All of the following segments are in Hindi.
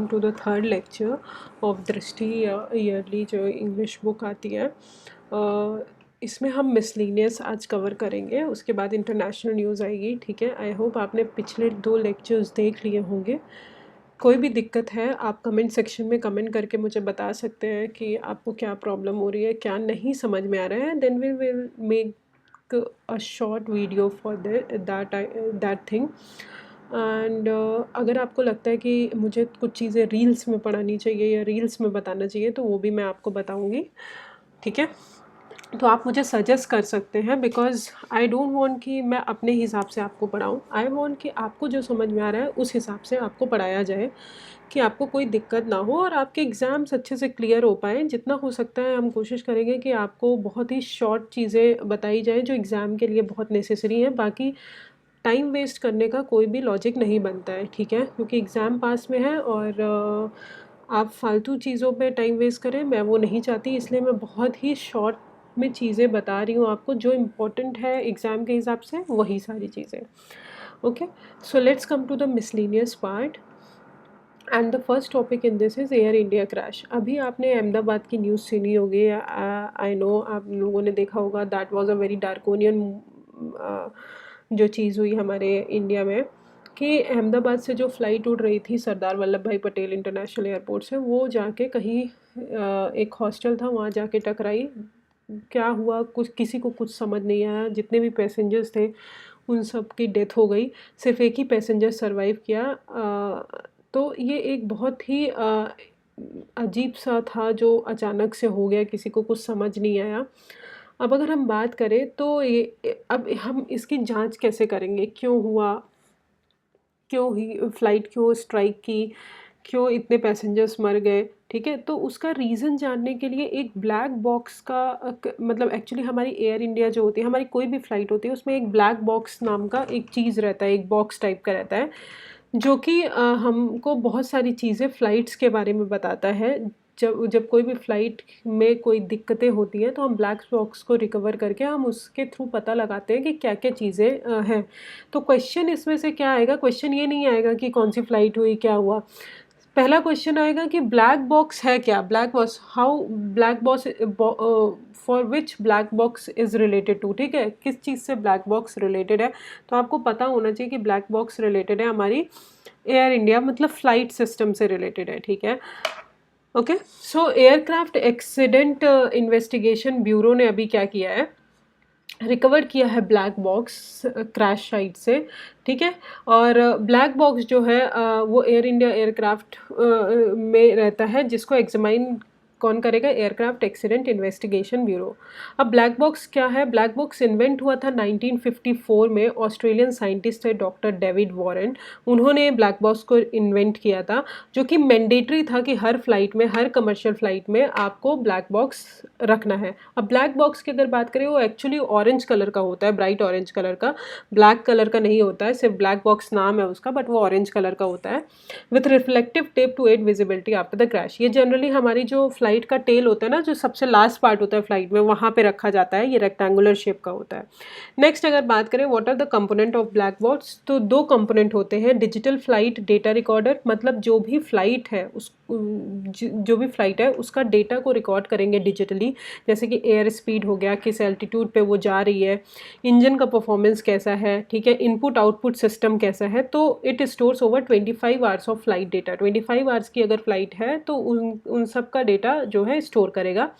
To the third lecture of Drishti yearly जो इंग्लिश बुक आती है। इसमें हम मिसलिनियस आज कवर करेंगे, उसके बाद इंटरनेशनल न्यूज़ आएगी। ठीक है, आई होप आपने पिछले 2 लेक्चर्स देख लिए होंगे। कोई भी दिक्कत है आप कमेंट सेक्शन में कमेंट करके मुझे बता सकते हैं कि आपको क्या प्रॉब्लम हो रही है, क्या नहीं समझ में आ रहा है। Then we will make a short video for that thing. And अगर आपको लगता है कि मुझे कुछ चीज़ें रील्स में पढ़ानी चाहिए या रील्स में बताना चाहिए तो वो भी मैं आपको बताऊंगी। ठीक है, तो आप मुझे सजेस्ट कर सकते हैं, बिकॉज़ आई डोंट वांट कि मैं अपने हिसाब से आपको पढ़ाऊँ। आई वांट कि आपको जो समझ में आ रहा है उस हिसाब से आपको पढ़ाया जाए, कि आपको कोई दिक्कत ना हो और आपके एग्ज़ाम्स अच्छे से क्लियर हो पाएँ। जितना हो सकता है हम कोशिश करेंगे कि आपको बहुत ही शॉर्ट चीज़ें बताई जाएँ जो एग्ज़ाम के लिए बहुत नेसेसरी हैं। बाकी टाइम वेस्ट करने का कोई भी लॉजिक नहीं बनता है। ठीक है, क्योंकि एग्ज़ाम पास में है और आप फालतू चीज़ों पे टाइम वेस्ट करें, मैं वो नहीं चाहती। इसलिए मैं बहुत ही शॉर्ट में चीज़ें बता रही हूँ आपको, जो इम्पोर्टेंट है एग्ज़ाम के हिसाब से वही सारी चीज़ें। Okay, so let's come to the miscellaneous part and the first topic in this is Air India crash. अभी आपने अहमदाबाद की न्यूज़ सुनी होगी, आई नो आप लोगों ने देखा होगा। दैट वाज अ वेरी डार्कोनियन जो चीज़ हुई हमारे इंडिया में, कि अहमदाबाद से जो फ़्लाइट उड़ रही थी सरदार वल्लभ भाई पटेल इंटरनेशनल एयरपोर्ट से, वो जाके कहीं एक हॉस्टल था वहाँ जाके टकराई। क्या हुआ कुछ किसी को कुछ समझ नहीं आया। जितने भी पैसेंजर्स थे उन सब की डेथ हो गई, सिर्फ एक ही पैसेंजर सरवाइव किया। तो ये एक बहुत ही अजीब सा था जो अचानक से हो गया, किसी को कुछ समझ नहीं आया। अब अगर हम बात करें तो ये अब हम इसकी जांच कैसे करेंगे, क्यों हुआ, क्यों ही फ़्लाइट क्यों स्ट्राइक की, क्यों इतने पैसेंजर्स मर गए। ठीक है, तो उसका रीज़न जानने के लिए एक ब्लैक बॉक्स का मतलब एक्चुअली हमारी एयर इंडिया जो होती है, हमारी कोई भी फ़्लाइट होती है, उसमें एक ब्लैक बॉक्स नाम का एक चीज़ रहता है, एक बॉक्स टाइप का रहता है, जो कि हमको बहुत सारी चीज़ें फ़्लाइट्स के बारे में बताता है। जब जब कोई भी फ़्लाइट में कोई दिक्कतें होती हैं तो हम ब्लैक बॉक्स को रिकवर करके हम उसके थ्रू पता लगाते हैं कि क्या-क्या चीज़ें हैं। तो क्वेश्चन इसमें से क्या आएगा, क्वेश्चन ये नहीं आएगा कि कौन-सी फ़्लाइट हुई, क्या हुआ। पहला क्वेश्चन आएगा कि ब्लैक बॉक्स है क्या? Black box how black box for which black box is related to. ठीक है, किस चीज़ से ब्लैक बॉक्स रिलेटेड है। तो आपको पता होना चाहिए कि ब्लैक बॉक्स रिलेटेड है हमारी एयर इंडिया, मतलब फ़्लाइट सिस्टम से रिलेटेड है। ठीक है, ओके। सो एयरक्राफ्ट एक्सीडेंट इन्वेस्टिगेशन ब्यूरो ने अभी क्या किया है, रिकवर किया है ब्लैक बॉक्स क्रैश साइट से। ठीक है, और ब्लैक बॉक्स जो है वो एयर इंडिया एयरक्राफ्ट में रहता है, जिसको एग्जामाइन कौन करेगा, एयरक्राफ्ट एक्सीडेंट इन्वेस्टिगेशन ब्यूरो। अब ब्लैक बॉक्स क्या है, ब्लैक बॉक्स इन्वेंट हुआ था 1954 में। ऑस्ट्रेलियन साइंटिस्ट थे डॉक्टर डेविड वॉरेन, उन्होंने ब्लैक बॉक्स को इन्वेंट किया था, जो कि मैंडेटरी था कि हर फ्लाइट में, हर कमर्शियल फ्लाइट में आपको ब्लैक बॉक्स रखना है। अब ब्लैक बॉक्स की अगर बात करें, वो एक्चुअली ऑरेंज कलर का होता है, ब्राइट ऑरेंज कलर का, ब्लैक कलर का नहीं होता है। सिर्फ ब्लैक बॉक्स नाम है उसका, बट वो ऑरेंज कलर का होता है, with reflective tape to aid visibility after the crash. ये जनरली हमारी जो फ्लाइट का टेल होता है ना, जो सबसे लास्ट पार्ट होता है फ्लाइट में, वहाँ पे रखा जाता है। ये रेक्टेंगुलर शेप का होता है। नेक्स्ट अगर बात करें what are the component of black box, तो 2 कंपोनेंट होते हैं। डिजिटल फ्लाइट डेटा रिकॉर्डर, मतलब जो भी फ्लाइट है उस जो भी फ्लाइट है उसका डेटा को रिकॉर्ड करेंगे डिजिटली, जैसे कि एयर स्पीड हो गया, किस एल्टीट्यूड पे वो जा रही है, इंजन का परफॉर्मेंस कैसा है, ठीक है, इनपुट आउटपुट सिस्टम कैसा है। तो it stores over 25 hours of flight data. 25 hours की अगर फ्लाइट है तो उन सब का डेटा जो है स्टोर करेगा।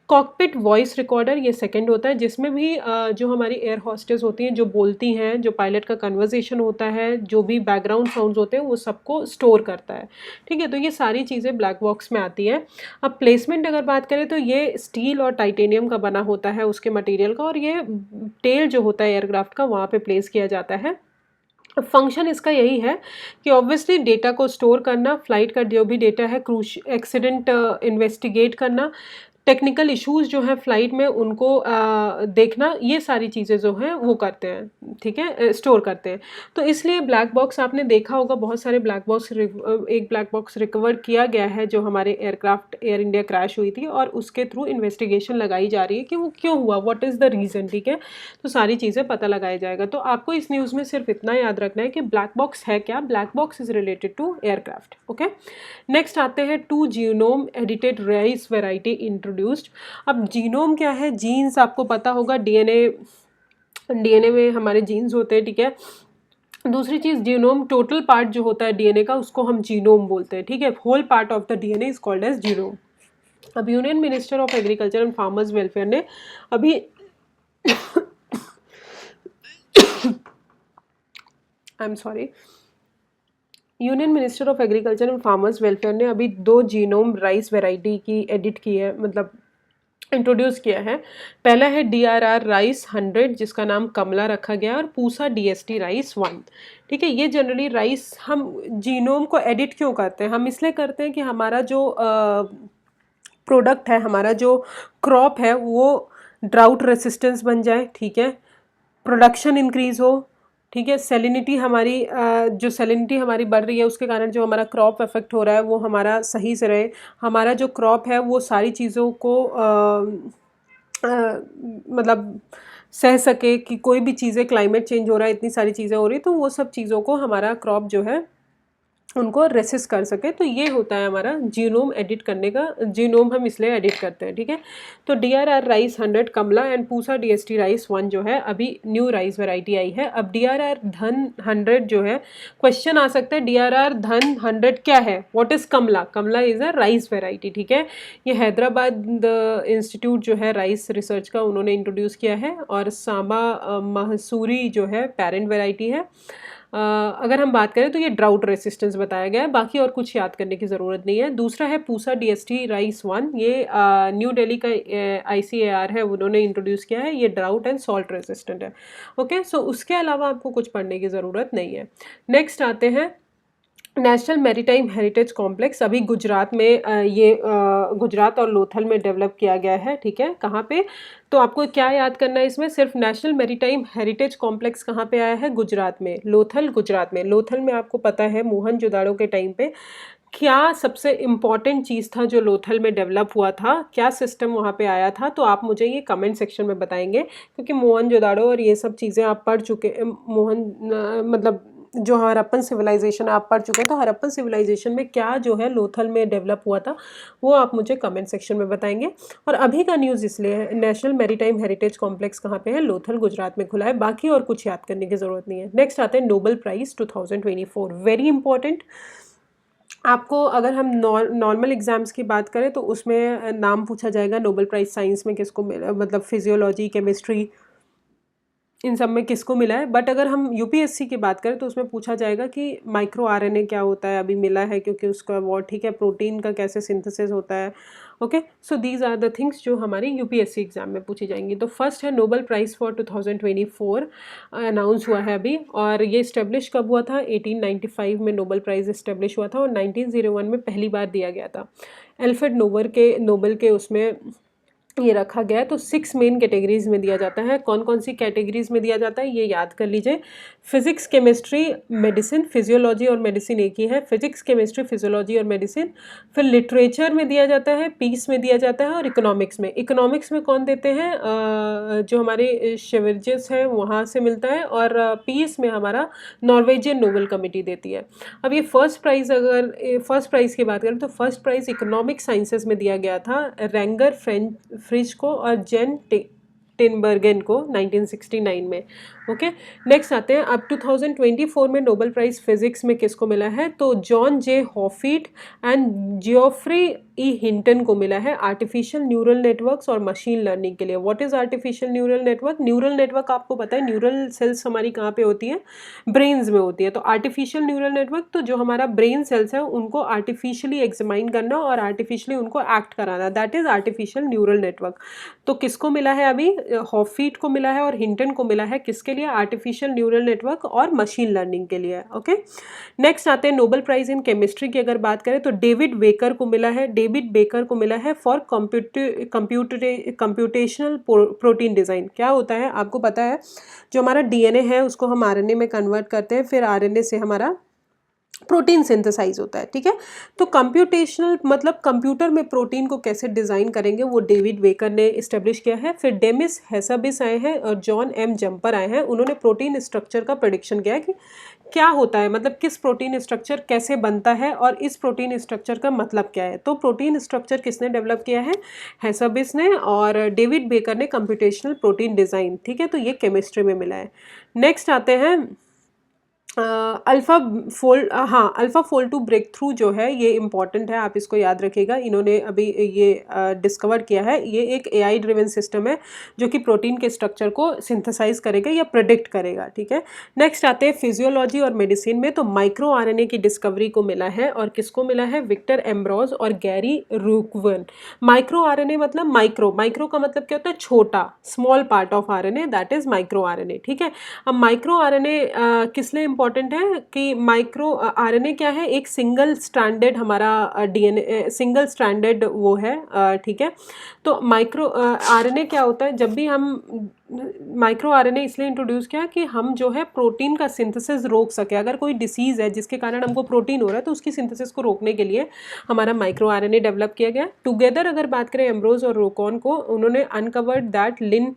कॉकपिट वॉइस रिकॉर्डर, ये सेकंड होता है, जिसमें भी जो हमारी एयर होस्टेस होती हैं जो बोलती हैं, जो पायलट का कन्वर्सेशन होता है, जो भी बैकग्राउंड साउंड्स होते हैं, वो सबको स्टोर करता है। ठीक है, तो ये सारी चीज़ें ब्लैक बॉक्स में आती है। अब प्लेसमेंट अगर बात करें तो ये स्टील और टाइटेनियम का बना होता है, उसके मटेरियल का, और ये टेल जो होता है एयरक्राफ्ट का, वहाँ पे प्लेस किया जाता है। फंक्शन इसका यही है कि ऑब्वियसली डेटा को स्टोर करना, फ्लाइट का जो भी डेटा है, एक्सीडेंट इन्वेस्टिगेट करना, टेक्निकल इश्यूज़ जो हैं फ़्लाइट में उनको देखना, ये सारी चीज़ें जो हैं वो करते हैं, ठीक है, स्टोर करते हैं। तो इसलिए ब्लैक बॉक्स आपने देखा होगा, बहुत सारे ब्लैक बॉक्स एक ब्लैक बॉक्स रिकवर किया गया है जो हमारे एयरक्राफ्ट एयर इंडिया क्रैश हुई थी, और उसके थ्रू इन्वेस्टिगेशन लगाई जा रही है कि वो क्यों हुआ, व्हाट इज़ द रीज़न, ठीक है। तो सारी चीज़ें पता लगाया जाएगा। तो आपको इस न्यूज़ में सिर्फ इतना याद रखना है कि ब्लैक बॉक्स है क्या, black box is related to aircraft, okay. Next आते हैं, 2 genome edited rice variety introduced. अब जीनोम क्या है, जीन्स आपको पता होगा, डीएनए में हमारे जीन्स होते हैं, ठीक है। दूसरी चीज़, जीनोम टोटल पार्ट जो होता है डीएनए का, उसको हम जीनोम बोलते हैं, ठीक है। Whole part of the DNA is called as genome. अब union minister of agriculture and farmers welfare ने अभी I am sorry, union minister of agriculture and farmers welfare ने अभी 2 जीनोम राइस वेराइटी की एडिट की है, मतलब इंट्रोड्यूस किया है। पहला है DRR राइस 100 जिसका नाम कमला रखा गया, और पूसा DST राइस 1, ठीक है। ये जनरली राइस, हम जीनोम को एडिट क्यों करते हैं, हम इसलिए करते हैं कि हमारा जो प्रोडक्ट है, हमारा जो क्रॉप है, वो ड्राउट रेसिस्टेंस बन जाए, ठीक है, प्रोडक्शन इंक्रीज हो, ठीक है, सेलिनिटी हमारी जो सेलिनिटी हमारी बढ़ रही है उसके कारण जो हमारा क्रॉप इफेक्ट हो रहा है वो हमारा सही से रहे, हमारा जो क्रॉप है वो सारी चीज़ों को मतलब सह सके कि कोई भी चीज़ें, क्लाइमेट चेंज हो रहा है, इतनी सारी चीज़ें हो रही, तो वो सब चीज़ों को हमारा क्रॉप जो है उनको रेसिस्ट कर सके। तो ये होता है हमारा जीनोम एडिट करने का, जीनोम हम इसलिए एडिट करते हैं, ठीक है। तो DRR rice 100 Kamala and Pusa DST rice 1 जो है अभी न्यू राइस वैरायटी आई है। अब DRR धन 100 जो है, क्वेश्चन आ सकता है DRR धन 100 क्या है, what is Kamala, Kamala is a rice variety, ठीक है। ये हैदराबाद इंस्टीट्यूट जो है राइस रिसर्च का, उन्होंने इंट्रोड्यूस किया है, और सामा महसूरी जो है पेरेंट वेराइटी है। अगर हम बात करें तो ये ड्राउट रेसिस्टेंस बताया गया है, बाकी और कुछ याद करने की ज़रूरत नहीं है। दूसरा है पूसा DST राइस 1, ये न्यू दिल्ली का ICAR है, उन्होंने इंट्रोड्यूस किया है, ये ड्राउट एंड सॉल्ट रेसिस्टेंट है, ओके। सो उसके अलावा आपको कुछ पढ़ने की ज़रूरत नहीं है। नेक्स्ट आते हैं, नेशनल मैरीटाइम हेरिटेज कॉम्प्लेक्स अभी गुजरात में ये गुजरात और लोथल में डेवलप किया गया है, ठीक है। कहाँ पे, तो आपको क्या याद करना है इसमें, सिर्फ नेशनल मैरीटाइम हेरिटेज कॉम्प्लेक्स कहाँ पे आया है, गुजरात में, लोथल गुजरात में। लोथल में आपको पता है मोहनजोदाड़ो के टाइम पे क्या सबसे इम्पॉर्टेंट चीज़ था जो लोथल में डेवलप हुआ था, क्या सिस्टम वहाँ पे आया था, तो आप मुझे ये कमेंट सेक्शन में बताएंगे, क्योंकि मोहनजोदाड़ो और ये सब चीज़ें आप पढ़ चुके, मतलब जो हड़प्पन सिविलाइजेशन आप पढ़ चुके हैं, तो हड़प्पन सिविलाइजेशन में क्या जो है लोथल में डेवलप हुआ था वो आप मुझे कमेंट सेक्शन में बताएंगे। और अभी का न्यूज़ इसलिए है, नेशनल मैरीटाइम हेरिटेज कॉम्प्लेक्स कहाँ पे है, लोथल गुजरात में खुला है, बाकी और कुछ याद करने की ज़रूरत नहीं है। नेक्स्ट आते हैं नोबेल प्राइज़ 2024, वेरी इंपॉर्टेंट। आपको अगर हम नॉर्मल एग्जाम्स की बात करें तो उसमें नाम पूछा जाएगा नोबेल प्राइज़ साइंस में किसको मिला, मतलब फिजियोलॉजी, केमिस्ट्री, इन सब में किसको मिला है। बट अगर हम UPSC की बात करें तो उसमें पूछा जाएगा कि माइक्रो RNA क्या होता है, अभी मिला है क्योंकि उसका अवार्ड, ठीक है। प्रोटीन का कैसे सिंथेसिस होता है, okay. So these are the things जो हमारी UPSC एग्जाम में पूछी जाएंगी। तो फर्स्ट है नोबेल प्राइज़ फॉर 2024 अनाउंस हुआ है अभी, और ये इस्टेब्लिश कब हुआ था, 1895 में नोबेल प्राइज़ इस्टेब्लिश हुआ था, और 1901 में पहली बार दिया गया था। एल्फ्रेड नोबेल के उसमें ये रखा गया है। तो 6 मेन कैटेगरीज में दिया जाता है। कौन कौन सी कैटेगरीज में दिया जाता है ये याद कर लीजिए, फिजिक्स, केमिस्ट्री, मेडिसिन, फिजियोलॉजी और मेडिसिन एक ही है, फिजिक्स, केमिस्ट्री, फिजियोलॉजी और मेडिसिन। फिर लिटरेचर में दिया जाता है, पीस में दिया जाता है, और इकोनॉमिक्स में। इकोनॉमिक्स में कौन देते हैं, जो हमारे शिवरजिस हैं वहाँ से मिलता है, और पीस में हमारा नॉर्वेजियन नोबेल कमेटी देती है। अब ये फर्स्ट प्राइज़, अगर फर्स्ट प्राइज़ की बात करें तो फर्स्ट प्राइज़ इकोनॉमिक साइंसेज में दिया गया था रेंगर फ्रिज को और जेन टिनबर्गन को 1969 में, ओके। नेक्स्ट आते हैं, अब 2024 में नोबेल प्राइज़ फिजिक्स में किसको मिला है, तो जॉन जे हॉफीट एंड जियोफ्री हिंटन को मिला है आर्टिफिशियल न्यूरल नेटवर्क्स और मशीन लर्निंग के लिए। What is artificial neural network, neural network आपको पता है, न्यूरल सेल्स हमारी कहाँ पे होती है, ब्रेन्स में होती है। तो आर्टिफिशियल न्यूरल नेटवर्क, तो जो हमारा ब्रेन सेल्स है उनको आर्टिफिशियली एग्जामाइन करना और आर्टिफिशियली उनको एक्ट कराना, that is artificial neural network. तो किसको मिला है अभी, हॉफीट को मिला है और हिंटन को मिला है, किसके लिए, आर्टिफिशियल न्यूरल नेटवर्क और मशीन लर्निंग के लिए, ओके। नेक्स्ट आते हैं नोबेल प्राइज़ इन केमिस्ट्री की अगर बात करें तो डेविड वेकर को मिला है। डेविड डेविड बेकर को मिला है फॉर कंप्यूटेशनल प्रोटीन डिज़ाइन। क्या होता है आपको पता है, जो हमारा डीएनए है उसको हम आरएनए में कन्वर्ट करते हैं, फिर आरएनए से हमारा प्रोटीन सिंथेसाइज होता है, ठीक है। तो कंप्यूटेशनल मतलब कंप्यूटर में प्रोटीन को कैसे डिज़ाइन करेंगे वो डेविड बेकर ने इस्टेब्लिश किया है। फिर डेमिस हेसाबिस आए हैं और जॉन एम जंपर आए हैं, उन्होंने प्रोटीन स्ट्रक्चर का प्रेडिक्शन किया है कि क्या होता है, मतलब किस प्रोटीन स्ट्रक्चर कैसे बनता है और इस प्रोटीन स्ट्रक्चर का मतलब क्या है। तो प्रोटीन स्ट्रक्चर किसने डेवलप किया है, हेसाबिस ने, और डेविड बेकर ने कंप्यूटेशनल प्रोटीन डिज़ाइन, ठीक है। तो ये केमिस्ट्री में मिला है। नेक्स्ट आते हैं अल्फ़ा फोल्ड 2 ब्रेक थ्रू जो है ये इम्पॉर्टेंट है, आप इसको याद रखिएगा। इन्होंने अभी ये डिस्कवर किया है, ये एक एआई ड्रिवन सिस्टम है जो कि प्रोटीन के स्ट्रक्चर को सिंथेसाइज करेगा या प्रेडिक्ट करेगा, ठीक है। नेक्स्ट आते हैं फिजियोलॉजी और मेडिसिन में, तो माइक्रो आरएनए की डिस्कवरी को मिला है, और किसको मिला है, विक्टर एम्ब्रोज और गैरी रूकवन। माइक्रो आरएनए मतलब माइक्रो का मतलब क्या होता है, छोटा, small part of RNA, that is micro RNA, ठीक है। अब माइक्रो आरएनए किस लिए इंपॉर्टेंट है कि माइक्रो आरएनए क्या है, एक सिंगल स्ट्रैंडेड हमारा डीएनए, सिंगल स्ट्रैंडेड वो है, ठीक है। तो माइक्रो आरएनए क्या होता है, जब भी हम माइक्रो आरएनए इसलिए इंट्रोड्यूस किया कि हम जो है प्रोटीन का सिंथेसिस रोक सके। अगर कोई डिसीज़ है जिसके कारण हमको प्रोटीन हो रहा है तो उसकी सिंथेसिस को रोकने के लिए हमारा माइक्रो आरएनए डेवलप किया गया। टुगेदर अगर बात करें एम्ब्रोज और रोकॉन को, उन्होंने uncovered that lin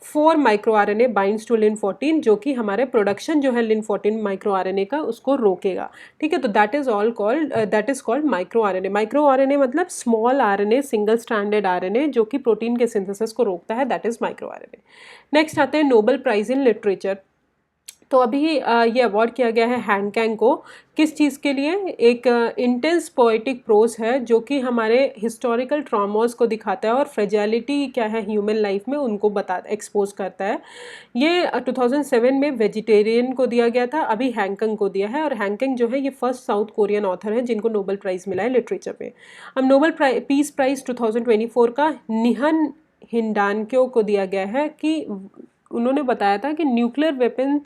4 micro RNA binds to lin 14, जो कि हमारे प्रोडक्शन जो है लिन 14 माइक्रो आरएनए का उसको रोकेगा, ठीक है। तो that is called micro RNA. Micro RNA मतलब small RNA, single stranded RNA जो कि प्रोटीन के सिंथेसिस को रोकता है, that is micro RNA. Next आते हैं नोबेल प्राइज इन लिटरेचर। तो अभी ये अवार्ड किया गया है हैंकैंग को, किस चीज़ के लिए, एक इंटेंस पोएटिक प्रोज है जो कि हमारे हिस्टोरिकल ट्रॉमास को दिखाता है और फ्रेजिलिटी क्या है ह्यूमन लाइफ में उनको एक्सपोज करता है। ये 2007 में वेजिटेरियन को दिया गया था, अभी हैंकैंग को दिया है, और हैंकैंग जो है ये फर्स्ट साउथ कोरियन ऑथर है जिनको नोबेल प्राइज़ मिला है लिटरेचर में। अब नोबेल पीस प्राइज़ 2024 का निहन हिंडानक्यो को दिया गया है कि उन्होंने बताया था कि न्यूक्लियर वेपन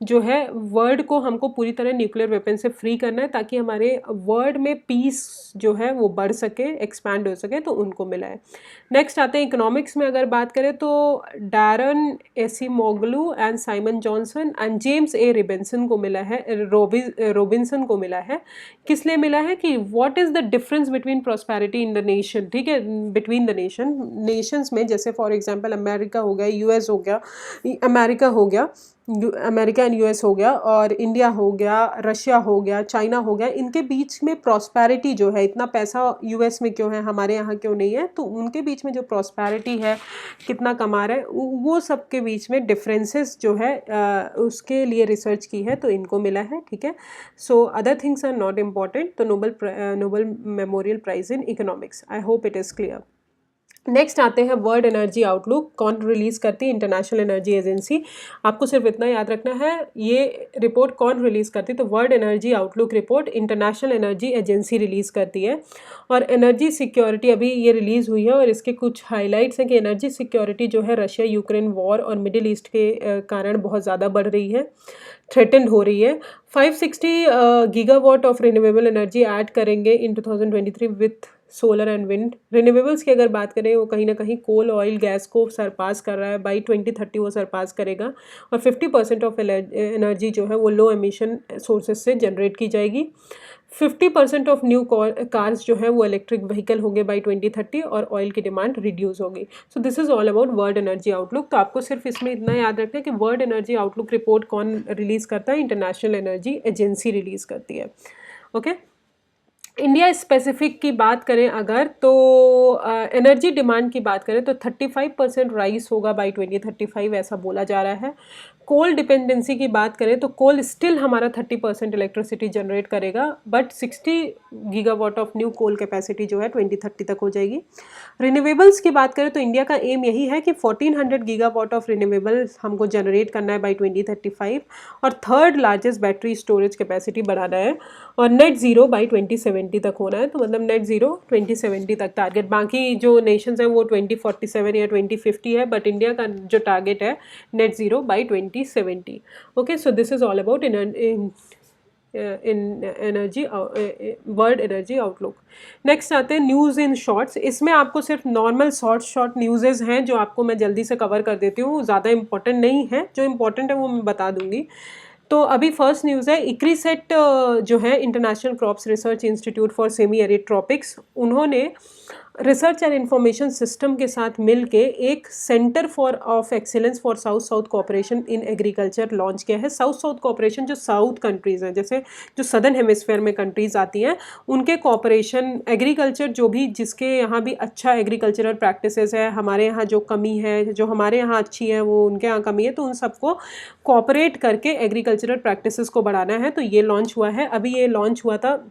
जो है वर्ल्ड को हमको पूरी तरह न्यूक्लियर वेपन से फ्री करना है ताकि हमारे वर्ल्ड में पीस जो है वो बढ़ सके, एक्सपैंड हो सके, तो उनको मिला है। नेक्स्ट आते हैं इकोनॉमिक्स में अगर बात करें तो Daron Acemoglu and Simon Johnson and James A Robinson को मिला है, रोबिन्सन को मिला है। किस लिए मिला है कि what is the difference between prosperity in the nation, ठीक है, बिटवीन द नेशंस में, जैसे फॉर एग्जांपल अमेरिका हो गया, यूएस हो गया, अमेरिका एंड यूएस हो गया, और इंडिया हो गया, रशिया हो गया, चाइना हो गया, इनके बीच में प्रॉस्पेरिटी जो है, इतना पैसा यूएस में क्यों है, हमारे यहाँ क्यों नहीं है, तो उनके बीच में जो प्रॉस्पेरिटी है, कितना कमा रहे हैं, वो सब के बीच में डिफरेंसेस जो है उसके लिए रिसर्च की है, तो इनको मिला है, ठीक है। So other things are not important. तो Nobel memorial prize in economics, I hope it is clear. Next आते हैं वर्ल्ड एनर्जी आउटलुक, कौन रिलीज़ करती है, इंटरनेशनल एनर्जी एजेंसी। आपको सिर्फ इतना याद रखना है, ये रिपोर्ट कौन रिलीज़ करती है, तो world energy outlook report international energy agency release करती है। और एनर्जी सिक्योरिटी अभी ये रिलीज़ हुई है, और इसके कुछ हाइलाइट्स हैं कि एनर्जी सिक्योरिटी जो है रशिया यूक्रेन वॉर और मिडिल ईस्ट के कारण बहुत ज़्यादा बढ़ रही है, थ्रेटेंड हो रही है। 560 gigawatt of renewable energy add करेंगे इन 2023 with solar and wind. Renewables की अगर बात करें वो कहीं ना कहीं कोल, ऑयल, गैस को सरपास कर रहा है, बाई 2030 वो सरपास करेगा, और 50% ऑफ एनर्जी जो है वो लो एमिशन सोर्सेज से जनरेट की जाएगी। 50% ऑफ न्यू कार्स जो है वो इलेक्ट्रिक व्हीकल होंगे बाई 2030, और ऑयल की डिमांड रिड्यूस होगी। सो this is all about world energy outlook. तो आपको सिर्फ इसमें इतना याद रखना है कि वर्ल्ड एनर्जी आउटलुक रिपोर्ट कौन रिलीज़ करता है, इंटरनेशनल एनर्जी एजेंसी रिलीज़ करती है, ओके। इंडिया स्पेसिफिक की बात करें अगर, तो एनर्जी डिमांड की बात करें तो 35% राइज होगा बाई 2035 ऐसा बोला जा रहा है। कोल डिपेंडेंसी की बात करें तो कोल स्टिल हमारा 30% इलेक्ट्रिसिटी जनरेट करेगा, but 60 gigawatt of new coal capacity जो है 2030 तक हो जाएगी। रिन्यूएबल्स की बात करें तो इंडिया का एम यही है कि 1400 गीगावाट ऑफ रिन्यूएबल हमको जनरेट करना है बाई 2035, और third largest battery storage capacity बढ़ाना है, और नेट ज़ीरो बाई 2070 तक होना है। तो मतलब नेट ज़ीरो 2070 तक टारगेट, बाकी जो नेशंस हैं वो 2047 या 2050 है, बट इंडिया का जो टारगेट है net zero by 2070। Okay, so this is all about in energy world energy outlook. Next आते हैं न्यूज़ इन शॉर्ट्स। इसमें आपको सिर्फ नॉर्मल शॉर्ट न्यूज़ेज़ हैं जो आपको मैं जल्दी से कवर कर देती हूँ, ज़्यादा इंपॉर्टेंट नहीं है, जो इंपॉर्टेंट है वो मैं बता दूंगी। तो अभी फर्स्ट न्यूज़ है, इक्रीसेट जो है international crops research institute for semi arid tropics, उन्होंने रिसर्च एंड इंफॉर्मेशन सिस्टम के साथ मिलके एक centre for of excellence for south south cooperation in agriculture launch किया है। साउथ साउथ कोऑपरेशन जो साउथ कंट्रीज़ हैं, जैसे जो सदर्न हेमिस्फेयर में कंट्रीज़ आती हैं, उनके कोऑपरेशन एग्रीकल्चर जो भी जिसके यहाँ भी अच्छा एग्रीकल्चरल प्रैक्टिसेस है, हमारे यहाँ जो कमी है, जो हमारे यहाँ अच्छी है वो उनके यहाँ कमी है, तो उन सबको कोऑपरेट करके एग्रीकल्चरल प्रैक्टिसेस को बढ़ाना है। तो ये लॉन्च हुआ है। अभी ये लॉन्च हुआ था,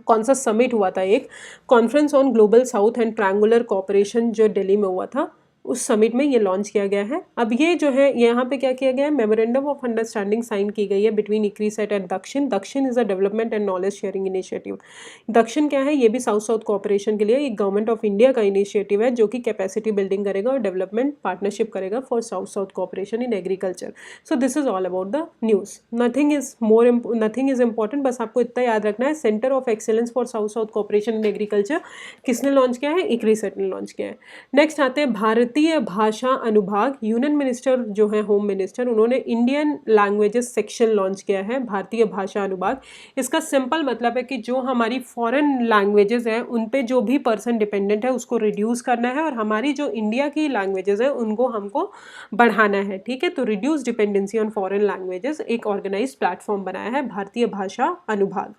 कौन सा समिट हुआ था, एक conference on global south and triangular cooperation जो दिल्ली में हुआ था, उस समिट में ये लॉन्च किया गया है। अब ये जो है यहाँ पे क्या किया गया है, मेमोरेंडम ऑफ अंडरस्टैंडिंग साइन की गई है बिटवीन इक्रीसेट एंड दक्षिण। दक्षिण is a development and knowledge sharing initiative. दक्षिण क्या है, ये भी साउथ साउथ कोऑपरेशन के लिए एक गवर्नमेंट ऑफ इंडिया का इनिशिएटिव है जो कि कैपेसिटी बिल्डिंग करेगा और डेवलपमेंट पार्टनरशिप करेगा for south south cooperation in agriculture. So this is all about the news. Nothing is important, बस आपको इतना याद रखना है, centre of excellence for south south cooperation in agriculture किसने लॉन्च किया है, इक्रीसेट ने लॉन्च किया है। नेक्स्ट आते हैं भारतीय भाषा अनुभाग। यूनियन मिनिस्टर जो है, होम मिनिस्टर, उन्होंने इंडियन लैंग्वेजेस सेक्शन लॉन्च किया है, भारतीय भाषा अनुभाग। इसका सिंपल मतलब है कि जो हमारी फॉरेन लैंग्वेजेस हैं उन पे जो भी पर्सन डिपेंडेंट है उसको रिड्यूस करना है, और हमारी जो इंडिया की लैंग्वेजेस हैं उनको हमको बढ़ाना है। ठीक है, तो reduce dependency on foreign languages एक ऑर्गेनाइज प्लेटफॉर्म बनाया है भारतीय भाषा अनुभाग।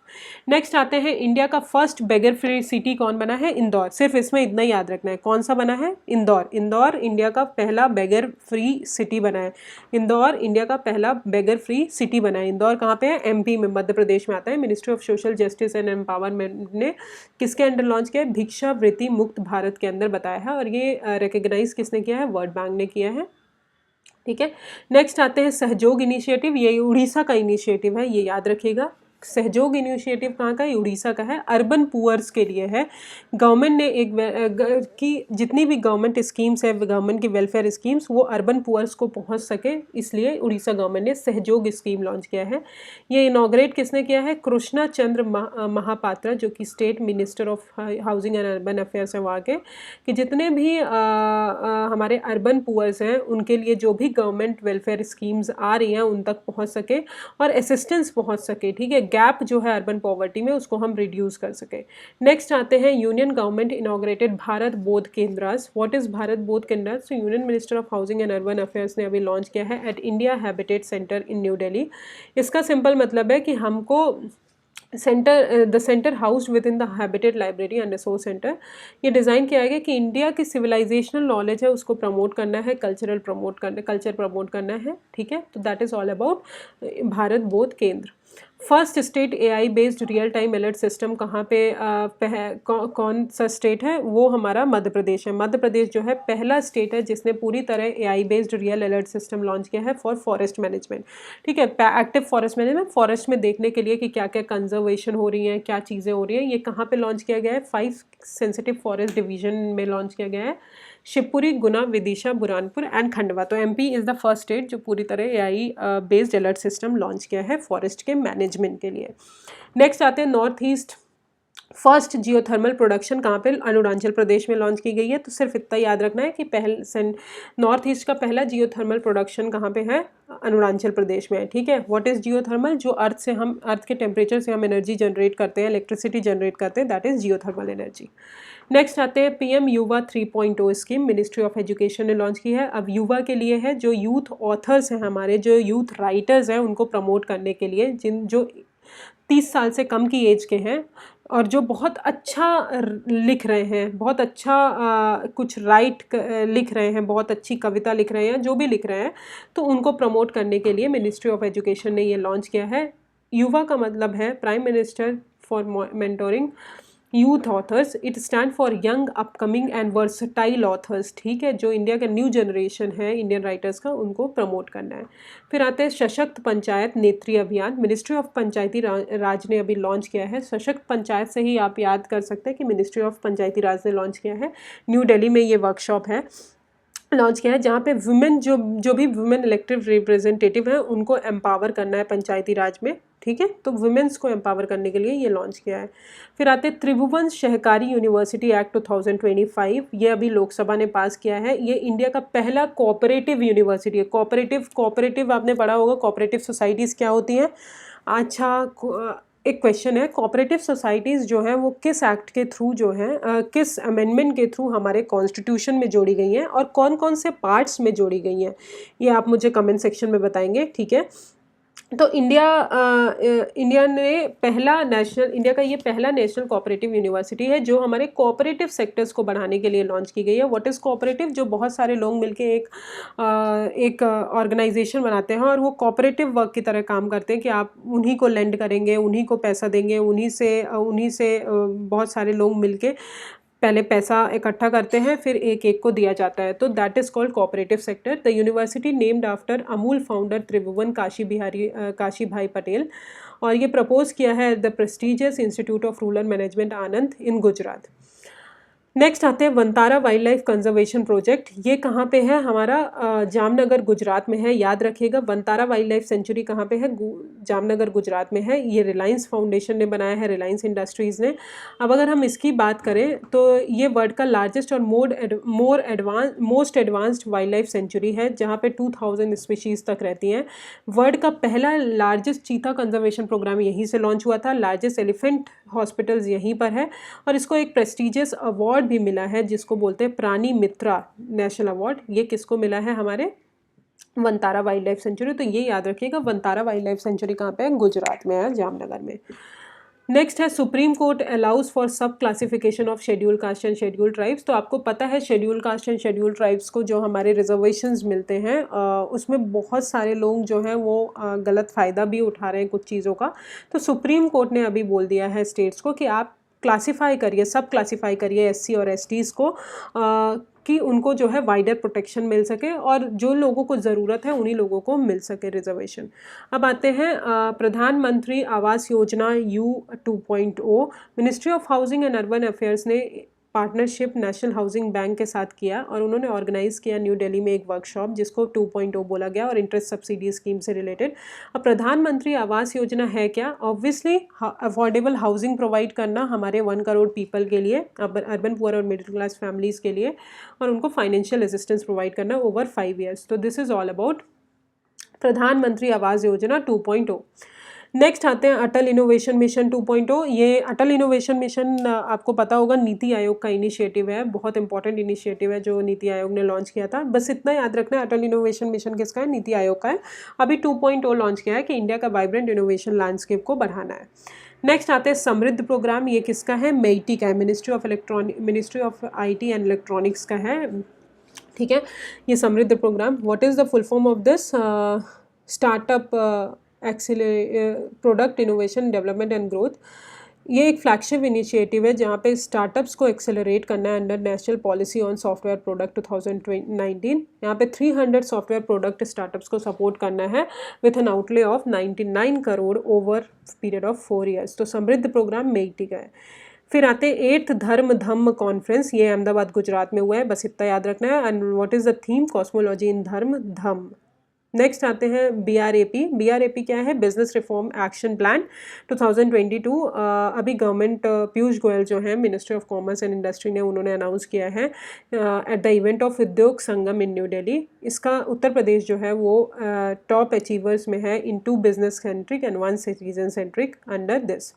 नेक्स्ट आते हैं, इंडिया का फर्स्ट बेगर फ्री सिटी कौन बना है, इंदौर। सिर्फ इसमें इतना याद रखना है, कौन सा बना है, इंदौर। इंदौर इंडिया का पहला बेगर फ्री सिटी बना है। इंदौर इंडिया का पहला बेगर फ्री सिटी बना है। इंदौर कहाँ पे है, एमपी में, मध्य प्रदेश में आता है। Ministry of social justice and empowerment ने किसके अंडर लॉन्च किया है, भिक्षावृत्ति मुक्त भारत के अंदर बताया है, और ये रिकग्नाइज किसने किया है, वर्ल्ड बैंक ने किया है। ठीक है, नेक्स्ट आते हैं सहयोग इनिशिएटिव। ये उड़ीसा का इनिशिएटिव है, ये याद रखिएगा। सहयोग इनिशिएटिव कहाँ का है, उड़ीसा का है। अर्बन पुअर्स के लिए है। गवर्नमेंट ने एक की जितनी भी गवर्नमेंट स्कीम्स है, गवर्नमेंट की वेलफेयर स्कीम्स, वो अर्बन पुअर्स को पहुंच सके, इसलिए उड़ीसा गवर्नमेंट ने सहयोग स्कीम लॉन्च किया है। ये इनॉग्रेट किसने किया है, कृष्णा चंद्र महापात्रा, जो कि state minister of housing and urban affairs है वहाँ के, कि जितने भी हमारे अर्बन पुअर्स हैं उनके लिए जो भी गवर्नमेंट वेलफेयर स्कीम्स आ रही हैं उन तक पहुँच सके और असिस्टेंस पहुँच सके। ठीक है, गैप जो है अर्बन पॉवर्टी में उसको हम रिड्यूस कर सके। नेक्स्ट आते हैं, यूनियन गवर्नमेंट इनॉग्रेटेड भारत बोध केंद्रास। व्हाट इज भारत बोध केंद्रास, तो union minister of housing and urban affairs ने अभी लॉन्च किया है एट इंडिया हैबिटेट सेंटर इन न्यू दिल्ली। इसका सिंपल मतलब है कि हमको the centre housed with in the habitat library and resource centre, ये डिज़ाइन किया गया कि इंडिया की सिविलाइजेशनल नॉलेज है उसको प्रमोट करना है, कल्चर प्रमोट करना है। ठीक है, तो that is all about Bharat बोध केंद्र। First state AI based real time alert system कहाँ पे कौन सा स्टेट है, वो हमारा मध्य प्रदेश है। मध्य प्रदेश जो है पहला स्टेट है जिसने पूरी तरह AI based real alert system launch किया है फॉर फॉरेस्ट मैनेजमेंट। ठीक है, एक्टिव फॉरेस्ट मैनेजमेंट, फॉरेस्ट में देखने के लिए कि क्या क्या कंजर्वेशन हो रही हैं, क्या चीज़ें हो रही हैं। ये कहाँ पे लॉन्च किया गया है, 5 सेंसिटिव फॉरेस्ट डिवीजन में लॉन्च किया गया है, शिवपुरी, गुना, विदिशा, बुरहानपुर एंड खंडवा। तो MP is the first state जो पूरी तरह AI based alert system launch किया है फॉरेस्ट के मैनेजमेंट के लिए। नेक्स्ट आते हैं, north east first geothermal production कहाँ पे, अरुणाचल प्रदेश में लॉन्च की गई है। तो सिर्फ इतना याद रखना है कि नॉर्थ ईस्ट का पहला जियोथर्मल प्रोडक्शन कहाँ पे है, अरुणाचल प्रदेश में है। ठीक है, व्हाट इज़ जियोथर्मल, जो अर्थ के टेम्परेचर से हम एनर्जी जनरेट करते हैं, इलेक्ट्रिसिटी जनरेट करते हैं, that is geothermal energy. Next आते हैं, पीएम युवा 3.0 स्कीम मिनिस्ट्री ऑफ एजुकेशन ने लॉन्च की है। अब युवा के लिए है, जो यूथ ऑथर्स हैं हमारे, जो यूथ राइटर्स हैं, उनको प्रमोट करने के लिए, जो 30 साल से कम की एज के हैं और जो बहुत अच्छा लिख रहे हैं, बहुत अच्छा कुछ लिख रहे हैं, बहुत अच्छी कविता लिख रहे हैं, जो भी लिख रहे हैं, तो उनको प्रमोट करने के लिए मिनिस्ट्री ऑफ एजुकेशन ने ये लॉन्च किया है। युवा का मतलब है prime minister for mentoring youth authors. It stand for young upcoming and versatile authors. ठीक है, जो इंडिया का न्यू जनरेशन है इंडियन राइटर्स का, उनको प्रमोट करना है। फिर आते हैं सशक्त पंचायत नेत्री अभियान। मिनिस्ट्री ऑफ पंचायती राज ने अभी लॉन्च किया है। सशक्त पंचायत से ही आप याद कर सकते हैं कि मिनिस्ट्री ऑफ पंचायती राज ने लॉन्च किया है। न्यू दिल्ली में ये वर्कशॉप है। लॉन्च किया है, जहाँ पे वुमेन जो भी वुमेन इलेक्टेड रिप्रेजेंटेटिव हैं उनको एम्पावर करना है पंचायती राज में, ठीक है। तो वुमेन्स को एम्पावर करने के लिए ये लॉन्च किया है। फिर आते हैं त्रिभुवन सहकारी यूनिवर्सिटी एक्ट 2025, ये अभी लोकसभा ने पास किया है। ये इंडिया का पहला कोऑपरेटिव यूनिवर्सिटी है। कोऑपरेटिव आपने पढ़ा होगा, कोऑपरेटिव सोसाइटीज़ क्या होती हैं। अच्छा, एक क्वेश्चन है, कोऑपरेटिव सोसाइटीज़ जो हैं वो किस एक्ट के थ्रू जो हैं किस अमेंडमेंट के थ्रू हमारे कॉन्स्टिट्यूशन में जोड़ी गई हैं और कौन कौन से पार्ट्स में जोड़ी गई हैं, ये आप मुझे कमेंट सेक्शन में बताएंगे, ठीक है। तो इंडिया का ये पहला नेशनल कोऑपरेटिव यूनिवर्सिटी है जो हमारे कोऑपरेटिव सेक्टर्स को बढ़ाने के लिए लॉन्च की गई है। What is cooperative? जो बहुत सारे लोग मिलके एक ऑर्गेनाइजेशन बनाते हैं और वो कोऑपरेटिव वर्क की तरह काम करते हैं कि आप उन्हीं को लेंड करेंगे, उन्हीं को पैसा देंगे, उन्हीं से बहुत सारे लोग मिलके पहले पैसा इकट्ठा करते हैं, फिर एक एक को दिया जाता है। तो that is called cooperative sector. The university named after Amul founder Tribhuvan Kashi Bhai Patel, और ये प्रपोज किया है the prestigious institute of rural management Anand in Gujarat. Next आते हैं Vantara wild life conservation project. ये कहाँ पे है? हमारा जामनगर गुजरात में है, याद रखिएगा। वंतारा वाइल्ड लाइफ सेंचुरी कहाँ पे है? जामनगर गुजरात में है। ये रिलायंस फाउंडेशन ने बनाया है, रिलायंस इंडस्ट्रीज़ ने। अब अगर हम इसकी बात करें तो ये वर्ल्ड का लार्जेस्ट और most advanced wild life sanctuary है, जहाँ पे 2000 स्पीशीज़ तक रहती हैं। वर्ल्ड का पहला लार्जेस्ट चीता कंजर्वेशन प्रोग्राम यहीं से लॉन्च हुआ था। लार्जेस्ट एलिफेंट हॉस्पिटल्स यहीं पर है, और इसको एक प्रेस्टिजियस अवार्ड भी मिला है जिसको बोलते हैं प्राणी मित्रा नेशनल अवार्ड। ये किसको मिला है? हमारे वंतारा वाइल्ड लाइफ सेंचुरी। तो ये याद रखिएगा, वंतारा वाइल्ड लाइफ सेंचुरी कहाँ पे है? गुजरात में है, जामनगर में। नेक्स्ट है सुप्रीम कोर्ट अलाउज फॉर सब classification of schedule caste and schedule tribes. तो आपको पता है schedule caste and schedule tribes को जो हमारे रिजर्वेशंस मिलते हैं उसमें बहुत सारे लोग जो हैं वो गलत फ़ायदा भी उठा रहे हैं कुछ चीज़ों का। तो सुप्रीम कोर्ट ने अभी बोल दिया है स्टेट्स को कि आप क्लासीफाई करिए, सब क्लासीफाई करिए एससी और एसटीज़ को, कि उनको जो है वाइडर प्रोटेक्शन मिल सके और जो लोगों को ज़रूरत है उन्हीं लोगों को मिल सके रिजर्वेशन। अब आते हैं प्रधानमंत्री Awas Yojana U 2.0। Ministry of housing and urban affairs ने पार्टनरशिप नेशनल हाउसिंग बैंक के साथ किया, और उन्होंने ऑर्गेनाइज़ किया न्यू दिल्ली में एक वर्कशॉप जिसको 2.0 बोला गया, और इंटरेस्ट सब्सिडी स्कीम से रिलेटेड। अब प्रधानमंत्री आवास योजना है क्या? ऑब्वियसली अफोर्डेबल हाउसिंग प्रोवाइड करना हमारे 1 करोड़ पीपल के लिए, अर्बन पुअर और मिडिल क्लास फैमिलीज़ के लिए, और उनको फाइनेंशियल असिस्टेंस प्रोवाइड करना ओवर 5 ईयर्स। तो दिस इज़ ऑल अबाउट प्रधानमंत्री आवास योजना 2.0। नेक्स्ट आते हैं अटल इनोवेशन मिशन 2.0। ये अटल इनोवेशन मिशन आपको पता होगा नीति आयोग का इनिशिएटिव है, बहुत इंपॉर्टेंट इनिशिएटिव है जो नीति आयोग ने लॉन्च किया था। बस इतना याद रखना है, अटल इनोवेशन मिशन किसका है? नीति आयोग का है। अभी 2.0 लॉन्च किया है कि इंडिया का वाइब्रेंट इनोवेशन लैंडस्केप को बढ़ाना है। नेक्स्ट आते हैं समृद्ध प्रोग्राम। ये किसका है? मेईटी का है, ministry of IT and electronics का है, ठीक है। ये Samridh programme, what is the full form of this? Startup product innovation development and growth. ये एक फ्लैगशिप इनिशिएटिव है जहाँ पे स्टार्टअप्स को एक्सेलरेट करना है under national policy on software product 2019। यहाँ पे 300 सॉफ्टवेयर प्रोडक्ट स्टार्टअप्स को सपोर्ट करना है with an outlay of 99 crore over period of 4 years. तो समृद्ध प्रोग्राम मेईटी का है। फिर आते हैं 8th धर्म धम्म कॉन्फ्रेंस, ये अहमदाबाद गुजरात में हुआ है, बस इतना याद रखना है। And what is the theme? Cosmology in Dharma Dhamma. Next आते हैं BRAP क्या है? Business reform action plan 2022। अभी गवर्नमेंट पीयूष गोयल जो है ministry of commerce and industry ने उन्होंने अनाउंस किया है एट द इवेंट ऑफ उद्योग संगम इन न्यू दिल्ली। इसका उत्तर प्रदेश जो है वो टॉप अचीवर्स में है इन 2 business centric and 1 citizen centric under this.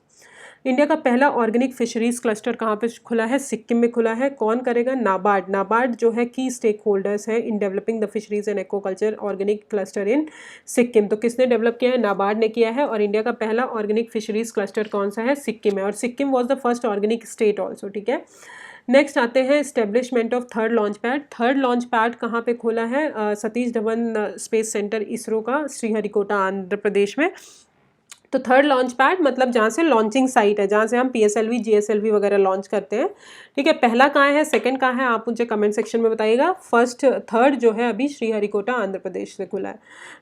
India का पहला ऑर्गेनिक फिशरीज क्लस्टर कहाँ पे खुला है? सिक्किम में खुला है। कौन करेगा? नाबार्ड जो है की स्टेक होल्डर्स है in developing the fisheries and aquaculture organic cluster in Sikkim. तो किसने डेवलप किया है? नाबार्ड ने किया है। और इंडिया का पहला ऑर्गेनिक फिशरीज क्लस्टर कौन सा है? सिक्किम है, और Sikkim was the first organic state also, ठीक है। नेक्स्ट आते हैं establishment of third launch pad कहाँ पे खोला है? सतीश धवन स्पेस सेंटर इसरो का, श्रीहरिकोटा आंध्र प्रदेश में। तो थर्ड लॉन्च पैड मतलब जहाँ से लॉन्चिंग साइट है, जहाँ से हम PSLV GSLV वगैरह लॉन्च करते हैं, ठीक है। पहला कहाँ है, सेकंड कहाँ है, आप मुझे कमेंट सेक्शन में बताइएगा। फर्स्ट थर्ड जो है अभी श्रीहरिकोटा आंध्र प्रदेश से खुला है,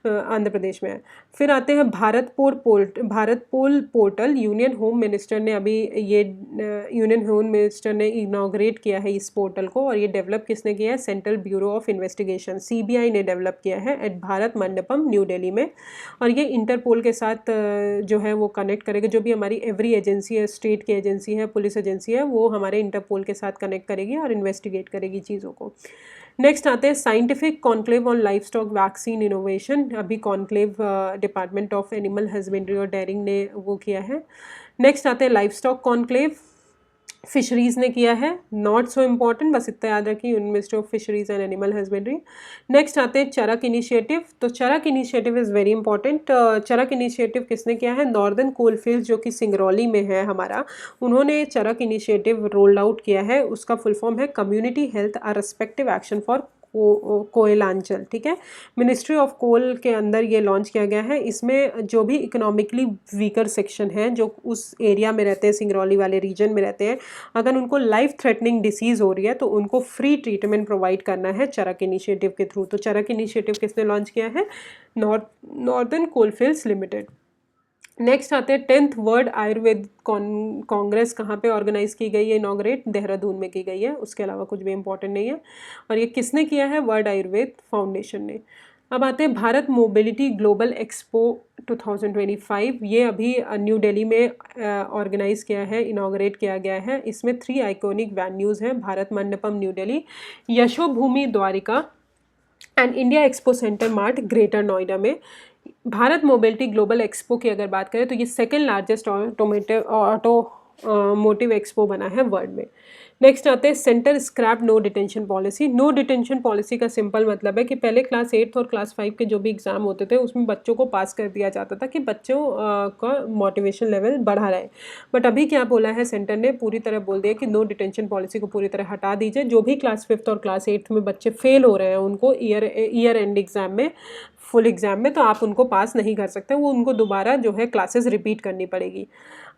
आंध्र प्रदेश में है। फिर आते हैं भारत पोल पोर्टल। यूनियन होम मिनिस्टर ने अभी ये यूनियन होम मिनिस्टर ने इनॉग्रेट किया है इस पोर्टल को, और ये डेवलप किसने किया है, central bureau of investigation CBI ने डेवलप किया है एट भारत मंडपम न्यू दिल्ली में। और ये इंटरपोल के साथ जो है वो कनेक्ट करेगा। जो भी हमारी एवरी एजेंसी है, स्टेट की एजेंसी है, पुलिस एजेंसी है, वो हमारे इंटरपोल के साथ कनेक्ट करेगी और इन्वेस्टिगेट करेगी चीज़ों को। नेक्स्ट आते हैं scientific conclave on livestock vaccine innovation. अभी conclave department of animal husbandry और डेयरिंग ने वो किया है। नेक्स्ट आते हैं लाइफ स्टॉक कॉन्क्लेव, फिशरीज़ ने किया है, नॉट सो इम्पॉर्टेंट, बस इतना याद रखिए, ministry of fisheries and animal husbandry. Next आते हैं चरक इनिशिएटिव। तो Charak initiative is very important. Charak initiative किसने किया है, नॉर्दर्न कोलफील्ड जो कि सिंगरौली में है हमारा, उन्होंने चरक इनिशिएटिव रोल्ड आउट किया है। उसका फुल फॉर्म है community health a respective action for Koylanchal, ठीक है। मिनिस्ट्री ऑफ कोल के अंदर ये लॉन्च किया गया है। इसमें जो भी इकोनॉमिकली वीकर सेक्शन है, जो उस एरिया में रहते हैं, सिंगरौली वाले रीजन में रहते हैं, अगर उनको लाइफ थ्रेटनिंग डिसीज़ हो रही है तो उनको फ्री ट्रीटमेंट प्रोवाइड करना है चरक इनिशिएटिव के थ्रू। तो चरक इनिशिएटिव किसने लॉन्च किया है, नॉर्दर्न कोलफील्ड्स लिमिटेड। नेक्स्ट आते हैं 10th वर्ल्ड आयुर्वेद कांग्रेस कहाँ पे ऑर्गेनाइज की गई है, इनॉग्रेट देहरादून में की गई है। उसके अलावा कुछ भी इंपॉर्टेंट नहीं है। और ये किसने किया है, वर्ल्ड आयुर्वेद फाउंडेशन ने। अब आते हैं भारत मोबिलिटी ग्लोबल एक्सपो 2025। ये अभी न्यू दिल्ली में ऑर्गेनाइज किया है, इनॉग्रेट किया गया है। इसमें 3 आइकॉनिक वेन्यूज़ हैं, Bharat Mandapam new Delhi, Yashobhoomi Dwarka and India Expo Centre Mart Greater Noida में। भारत मोबिलिटी ग्लोबल एक्सपो की अगर बात करें तो ये सेकेंड लार्जेस्ट ऑटोमोटिव एक्सपो बना है वर्ल्ड में। नेक्स्ट आते हैं centre scrap no detention policy. No detention policy का सिंपल मतलब है कि पहले क्लास 8 और क्लास 5 के जो भी एग्ज़ाम होते थे उसमें बच्चों को पास कर दिया जाता था कि बच्चों का मोटिवेशन लेवल बढ़ा रहे। बट अभी क्या बोला है सेंटर ने, पूरी तरह बोल दिया कि नो डिटेंशन पॉलिसी को पूरी तरह हटा दीजिए। जो भी क्लास 5th और क्लास 8th में बच्चे फेल हो रहे हैं उनको ईयर एंड एग्ज़ाम में, फुल एग्ज़ाम में, तो आप उनको पास नहीं कर सकते, वो उनको दोबारा जो है क्लासेस रिपीट करनी पड़ेगी।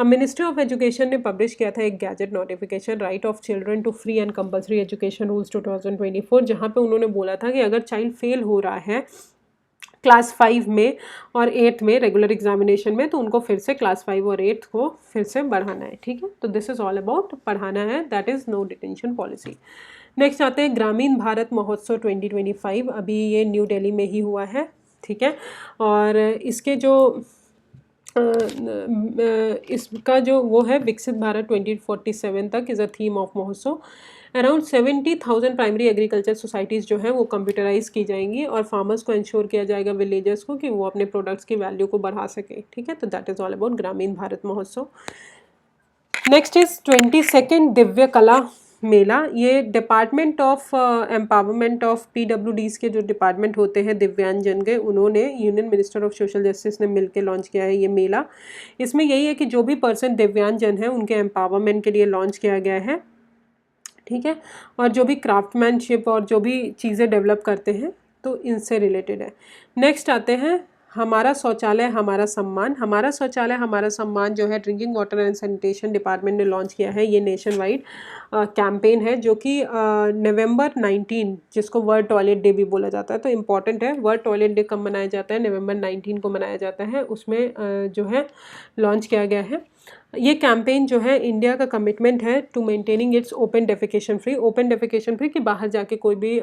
अब मिनिस्ट्री ऑफ एजुकेशन ने पब्लिश किया था एक gazette notification, right of children to free and compulsory education rules 2024, जहाँ पे उन्होंने बोला था कि अगर चाइल्ड फेल हो रहा है क्लास 5 में और 8th में रेगुलर एग्जामिनेशन में, तो उनको फिर से क्लास 5 और 8th को फिर से बढ़ाना है, ठीक है। तो दिस इज़ ऑल अबाउट पढ़ाना है, that is no detention policy. Next आते हैं ग्रामीण भारत महोत्सव 2025। अभी ये न्यू दिल्ली में ही हुआ है, ठीक है। और इसके जो इसका जो वो है विकसित भारत 2047 तक इज़ अ थीम ऑफ महोत्सव। अराउंड 70,000 प्राइमरी एग्रीकल्चर सोसाइटीज़ जो है वो कंप्यूटराइज की जाएंगी और फार्मर्स को इंश्योर किया जाएगा, विलेजर्स को, कि वो अपने प्रोडक्ट्स की वैल्यू को बढ़ा सके, ठीक है। तो दैट इज़ ऑल अबाउट ग्रामीण भारत महोत्सव। नेक्स्ट इज 22nd दिव्य कला मेला। ये department of empowerment of PWDs के जो डिपार्टमेंट होते हैं दिव्यांगजन के, उन्होंने union minister of social justice ने मिलकर लॉन्च किया है ये मेला। इसमें यही है कि जो भी पर्सन दिव्यांगजन है उनके एम्पावरमेंट के लिए लॉन्च किया गया है, ठीक है। और जो भी क्राफ्टमैनशिप और जो भी चीज़ें डेवलप करते हैं तो इनसे रिलेटेड है। नेक्स्ट आते हैं हमारा शौचालय हमारा सम्मान। हमारा शौचालय हमारा सम्मान जो है drinking water and sanitation department ने लॉन्च किया है। ये नेशन वाइड कैंपेन है जो कि नवंबर 19, जिसको वर्ल्ड टॉयलेट डे भी बोला जाता है, तो इम्पॉर्टेंट है। वर्ल्ड टॉयलेट डे कब मनाया जाता है, नवंबर 19 को मनाया जाता है। उसमें जो है लॉन्च किया गया है ये कैंपेन। जो है इंडिया का कमिटमेंट है to maintaining its open defecation free, कि बाहर जाके कोई भी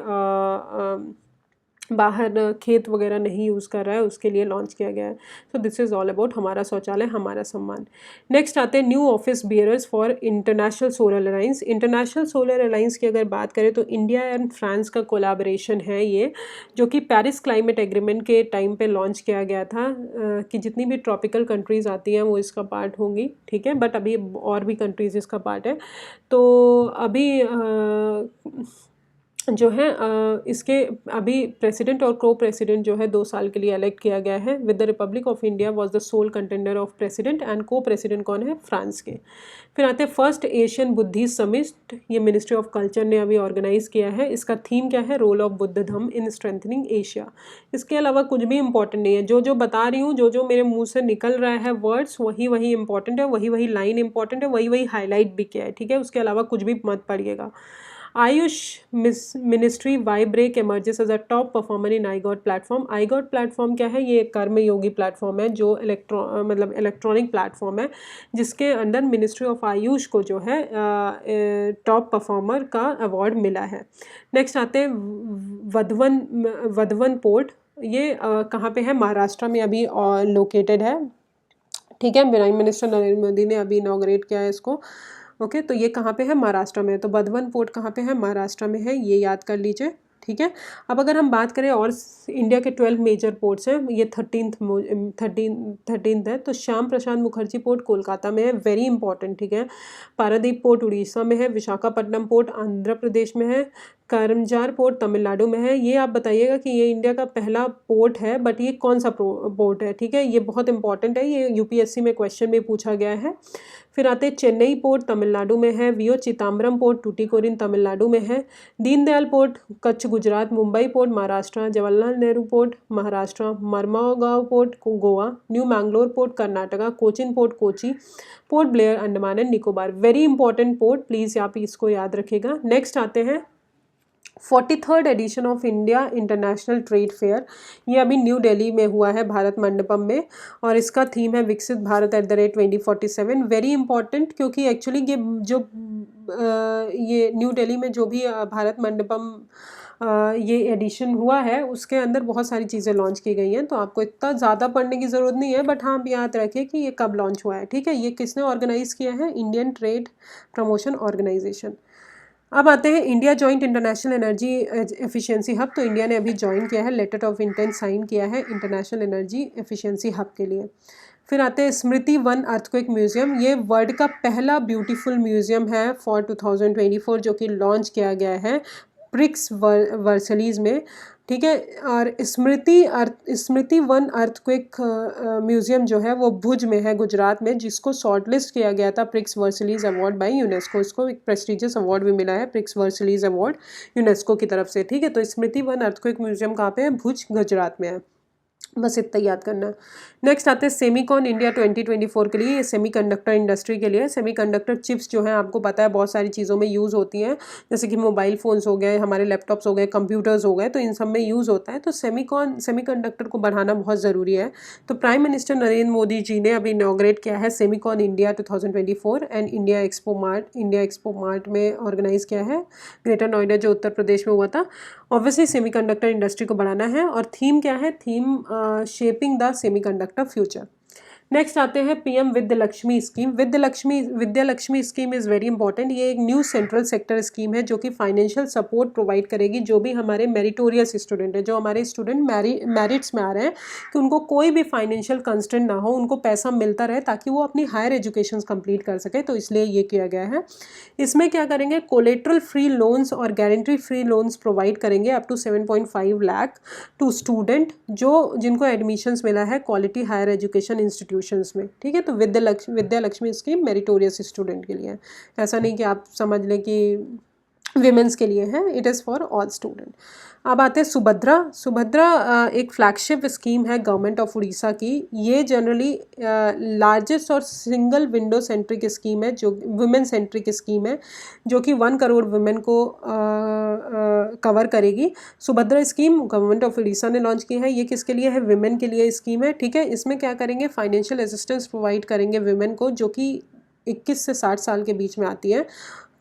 बाहर खेत वगैरह नहीं यूज़ कर रहा है, उसके लिए लॉन्च किया गया है। सो दिस इज़ ऑल अबाउट हमारा शौचालय हमारा सम्मान। नेक्स्ट आते हैं new office bearers for international solar alliance. International solar alliance की अगर बात करें तो इंडिया एंड फ्रांस का कोलैबोरेशन है ये, जो कि पेरिस क्लाइमेट एग्रीमेंट के टाइम पे लॉन्च किया गया था कि जितनी भी ट्रॉपिकल कंट्रीज़ आती हैं वो इसका पार्ट होंगी, ठीक है। बट अभी और भी कंट्रीज़ इसका पार्ट है। तो अभी जो है इसके अभी प्रेसिडेंट और को प्रेसिडेंट जो है 2 साल के लिए इलेक्ट किया गया है। With the republic of India was the sole contender of president and co president कौन है, फ्रांस के। फिर आते हैं फर्स्ट एशियन बुद्धिस्ट समिट, ये मिनिस्ट्री ऑफ कल्चर ने अभी ऑर्गेनाइज किया है। इसका थीम क्या है, role of Buddha Dhamma in strengthening Asia. इसके अलावा कुछ भी इंपॉर्टेंट नहीं है, जो जो बता रही हूँ, जो जो मेरे मुंह से निकल रहा है वर्ड्स, वही वही इंपॉर्टेंट है, वही वही लाइन इंपॉर्टेंट है, वही वही हाईलाइट भी किया है, ठीक है। उसके अलावा कुछ भी मत पढ़िएगा। AYUSH ministry Y break emerges as a top performer in iGOT platform. IGOT platform क्या है, ये एक कर्म योगी प्लेटफॉर्म है जो इलेक्ट्रॉनिक प्लेटफॉर्म है, जिसके अंडर मिनिस्ट्री ऑफ आयुष को जो है टॉप परफॉर्मर का अवार्ड मिला है। नेक्स्ट आते हैं वधवन पोर्ट, ये कहाँ पे है, महाराष्ट्र में अभी लोकेटेड है, ठीक है। प्राइम मिनिस्टर नरेंद्र मोदी ने अभी इनॉग्रेट किया है इसको, ओके। तो ये कहाँ पे है, महाराष्ट्र में। तो बधवन पोर्ट कहाँ पे है, महाराष्ट्र में है, ये याद कर लीजिए, ठीक है। अब अगर हम बात करें और इंडिया के 12 मेजर पोर्ट्स हैं, ये 13th है। तो श्याम प्रसाद मुखर्जी पोर्ट कोलकाता में है, वेरी इंपॉर्टेंट, ठीक है। पारादीप पोर्ट उड़ीसा में है, विशाखापट्टनम पोर्ट आंध्र प्रदेश में है, करमजार पोर्ट तमिलनाडु में है। ये आप बताइएगा कि ये इंडिया का पहला पोर्ट है, बट ये कौन सा पोर्ट है, ठीक है। ये बहुत इंपॉर्टेंट है, ये यूपीएससी में क्वेश्चन में पूछा गया है। फिर आते हैं चेन्नई पोर्ट तमिलनाडु में है, वीओ चिदम्बरम पोर्ट टूटिकोरिन तमिलनाडु में है, Deendayal port Kutch Gujarat, Mumbai port Maharashtra, Jawaharlal Nehru port Maharashtra, Mormugao port Goa, new Mangalore port Karnataka, Cochin port Kochi, Port Blair Andaman and Nicobar. Very important port, please आप इसको याद रखिएगा। नेक्स्ट आते हैं 43rd edition of India international trade fair, ये अभी न्यू दिल्ली में हुआ है, भारत मंडपम में, और इसका थीम है विकसित भारत @2047। वेरी इंपॉर्टेंट, क्योंकि एक्चुअली ये जो ये न्यू दिल्ली में जो भी भारत मंडपम ये एडिशन हुआ है, उसके अंदर बहुत सारी चीज़ें लॉन्च की गई हैं। तो आपको इतना ज़्यादा पढ़ने की ज़रूरत नहीं है, बट हाँ आप याद रखिए कि ये कब लॉन्च हुआ है, ठीक है। ये किसने ऑर्गेनाइज़ किया है, इंडियन ट्रेड प्रमोशन ऑर्गेनाइजेशन। अब आते हैं India joint international energy efficiency hub. तो इंडिया ने अभी ज्वाइन किया है, लेटर ऑफ इंटेंट साइन किया है इंटरनेशनल एनर्जी एफिशिएंसी हब के लिए। फिर आते हैं स्मृति वन अर्थक्वेक म्यूजियम, ये वर्ल्ड का पहला ब्यूटीफुल म्यूजियम है फॉर 2024, जो कि लॉन्च किया गया है ब्रिक्स वर्सलीज में, ठीक है। और स्मृति वन अर्थक्वेक म्यूजियम जो है वो भुज में है, गुजरात में, जिसको शॉर्टलिस्ट किया गया था प्रिक्स वर्सलीज अवार्ड बाय यूनेस्को। इसको एक प्रेस्टिजियस अवार्ड भी मिला है, प्रिक्स वर्सलीज अवार्ड, यूनेस्को की तरफ से, ठीक है। तो स्मृति वन अर्थक्वेक म्यूजियम कहाँ पे है, भुज गुजरात में है, बस इतना याद करना है। नेक्स्ट आते हैं सेमीकॉन इंडिया 2024 के लिए, ये सेमीकंडक्टर इंडस्ट्री के लिए। सेमीकंडक्टर चिप्स जो हैं आपको पता है बहुत सारी चीज़ों में यूज़ होती हैं, जैसे कि मोबाइल फ़ोन्स हो गए, हमारे लैपटॉप्स हो गए, कंप्यूटर्स हो गए, तो इन सब में यूज़ होता है। तो सेमीकंडक्टर को बढ़ाना बहुत ज़रूरी है। तो प्राइम मिनिस्टर नरेंद्र मोदी जी ने अभी इनॉग्रेट किया है Semicon India 2024 and India expo mart में ऑर्गेनाइज़ किया है, ग्रेटर नोएडा जो उत्तर प्रदेश में हुआ था। ऑब्वियसली सेमीकंडक्टर इंडस्ट्री को बढ़ाना है, और थीम क्या है, theme shaping the semiconductor future. Next आते हैं PM Vidya Lakshmi scheme. Vidya Lakshmi scheme is very important. ये एक न्यू सेंट्रल सेक्टर स्कीम है जो कि फाइनेंशियल सपोर्ट प्रोवाइड करेगी जो भी हमारे मेरिटोरियस स्टूडेंट है, जो हमारे स्टूडेंट मेरिट्स में आ रहे हैं, कि उनको कोई भी फाइनेंशियल कंस्ट्रेंट ना हो, उनको पैसा मिलता रहे ताकि वो अपनी हायर एजुकेशन कंप्लीट कर सके। तो इसलिए ये किया गया है। इसमें क्या करेंगे, कोलेट्रल फ्री लोन्स और गारंटी फ्री लोन्स प्रोवाइड करेंगे up to 7.5 lakh to student जिनको एडमिशन्स मिला है क्वालिटी हायर एजुकेशन इंस्टीट्यूशंस में, ठीक है। तो Vidya Lakshmi scheme meritorious student के लिए है, ऐसा नहीं कि आप समझ लें कि विमेंस के लिए है, it is for all student. अब आते हैं सुभद्रा एक फ्लैगशिप स्कीम है गवर्नमेंट ऑफ उड़ीसा की। ये जनरली लार्जेस्ट और सिंगल विंडो सेंट्रिक स्कीम है, जो वुमेन सेंट्रिक स्कीम है, जो कि 1 करोड़ वुमेन को कवर करेगी। Subhadra scheme government of Orissa ने लॉन्च की है। ये किसके लिए है, विमेन के लिए स्कीम है, ठीक है। इसमें क्या करेंगे, फाइनेंशियल असिस्टेंस प्रोवाइड करेंगे विमेन को जो कि 21 से 60 साल के बीच में आती है,